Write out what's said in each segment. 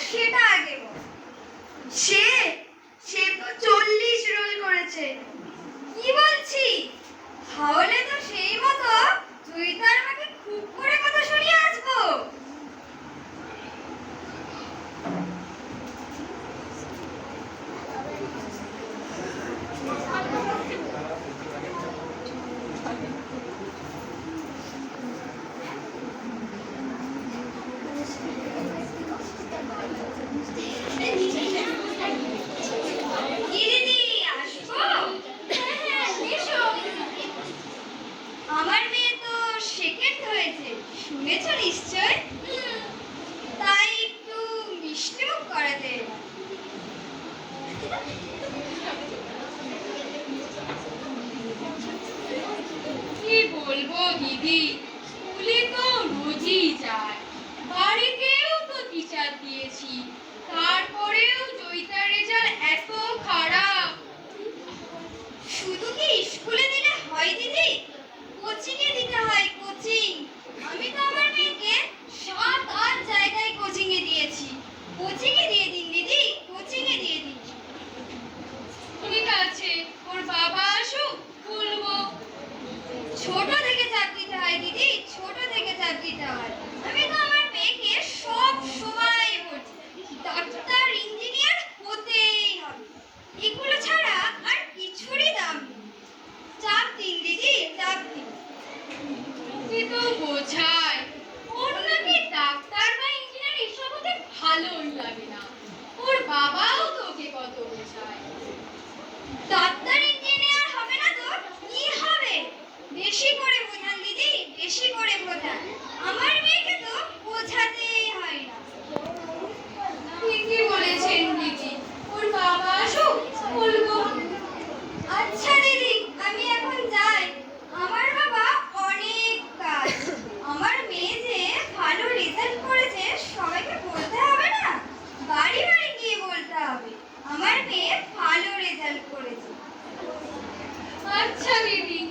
সেটা আগে বল। সে সে তো 40 রোল করেছে। কি বলছি? তাহলে তো সেই মতো তুই তার মাকে খুব করে কথা শুনিয়ে আসবো। কি দিদি, আসবো? এসো। আমার মেয়ে তো সেকেন্ড হয়েছে, শুনেছো নিশ্চয়? তাই একটু মিষ্টি মুখ করাতে এলাম। কি বলবো দিদি, স্কুলে তো রোজই যায়, বাড়িতেও তো টিচার দিয়েছি, তারপরেও জয়িতার রেজাল্ট এত খারাপ। শুধু কি স্কুলে দিলে হয় দিদি? কোচিং এ দিতে হয়, কোচিং। আমি তো আমার মেয়েকে 7-8 জায়গায় কোচিং এ দিয়েছি। কোচিং এ দিয়ে দিন দিদি, কোচিং এ দিয়ে দিন। ঠিক আছে, ওর বাবা আসুক, বলবো। ছোট থেকে চাপ দিতে হয় দিদি, ছোট থেকে চাপ দিতে হয়। আমি তো আমার মেয়েকে সব সময় বলছি, ডাক্তার ইঞ্জিনিয়ার হতেই হবে। এগুলো ছাড়া আর কিছুরই দাম নেই। চাপ দিন দিদি, চাপ দিন। তুই তো বোঝায় ওর নাকি ডাক্তার বা ইঞ্জিনিয়ার এসব হতে ভালোই লাগে না। ওর বাবাও তো ওকে কত বোঝায়। ডাক্তার ইঞ্জিনিয়ার হবে না তো কি হবে? বেশি করে বোঝান দিদি, বেশি করে বোঝান। আমার মেয়েকে তো বোঝাতেই হয় না। ঠিকই বলেছেন দিদি, ওর বাবা আসুক, বলবো। আচ্ছা দিদি, আমি এখন যাই। আমার বাবা অনেক কাজ। আমার মেয়ে যে ভালো রেজাল্ট করেছে সবাইকে বলতে হবে না, বাড়ি বাড়ি গিয়ে বলতে হবে আমার মেয়ে ভালো রেজাল্ট করেছে। আচ্ছা দিদি,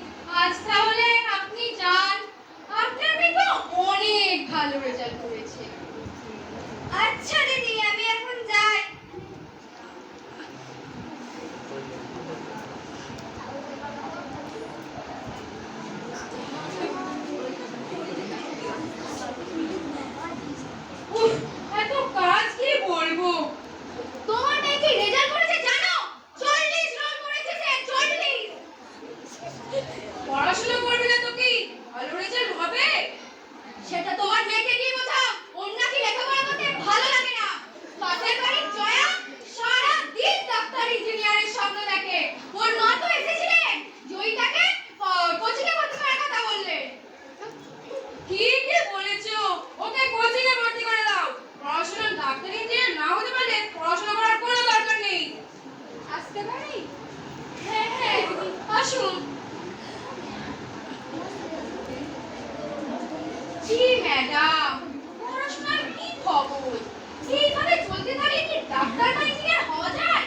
আজ তাহলে আপনি যান, আপনার মেয়ে তো অনেক ভালো রেজাল্ট করেছে। আচ্ছা দিদি, আমি এখন যাই। উফ, এত কাজ কি বলবো। তোমার মেয়ে কি রেজাল্ট করেছে জানো? 40 রোল করেছে সে, 40। পড়াশোনা করবে না তো কি ভালো রেজাল্ট হবে? সেটা তোমার মেয়েকে গিয়ে বোঝাও। ওর নাকি লেখাপড়া করতে ভালো লাগে না। পাশের বাড়ির জয়া সারা দিন ডাক্তার ইঞ্জিনিয়ারের স্বপ্ন দেখে। ওর মা তো এসেছিলেন, জয়িতাকে কোচিং এ ভর্তি করার কথা বললেন। ঠিকই বলেছো, ওকে কোচিং এ ভর্তি করে দাও। পড়াশোনা ডাক্তার ইঞ্জিনিয়ার না হতে পারলে পড়াশোনা করার কোনো দরকার নেই। আসতে পারি? হ্যাঁ হ্যাঁ, আসুন। জি ম্যাডাম, পড়াশোনার কি খবর? এইভাবে চলতে থাকলে কি ডাক্তার বা ইঞ্জিনিয়ার হওয়া যায়?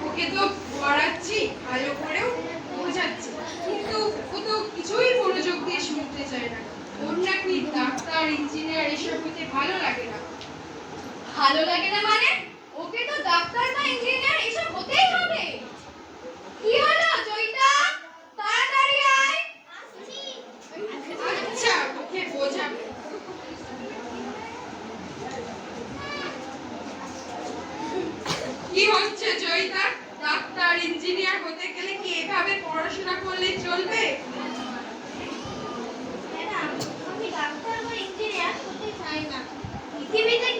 ওকে তো পড়াচ্ছি, ভালো করেও বোঝাচ্ছি, কিন্তু ও তো কিছুই মনোযোগ দিয়ে শুনতে চায় না। ওর নাকি ডাক্তার ইঞ্জিনিয়ার এসব হতে ভালো লাগে না। ভালো লাগে না মানে? ওকে তো ডাক্তার বা ইঞ্জিনিয়ার এসব হতেই হবে। কি হলো জয়িতা? তাড়াতাড়ি আয়। আসছি। আচ্ছা, ওকে বোঝাবো। কি হচ্ছে জয়িতা? ডাক্তার ইঞ্জিনিয়ার হতে গেলে কি এভাবে পড়াশোনা করলে চলবে? ম্যাডাম, আমি ডাক্তার বা ইঞ্জিনিয়ার হতে চাই না। পৃথিবীতে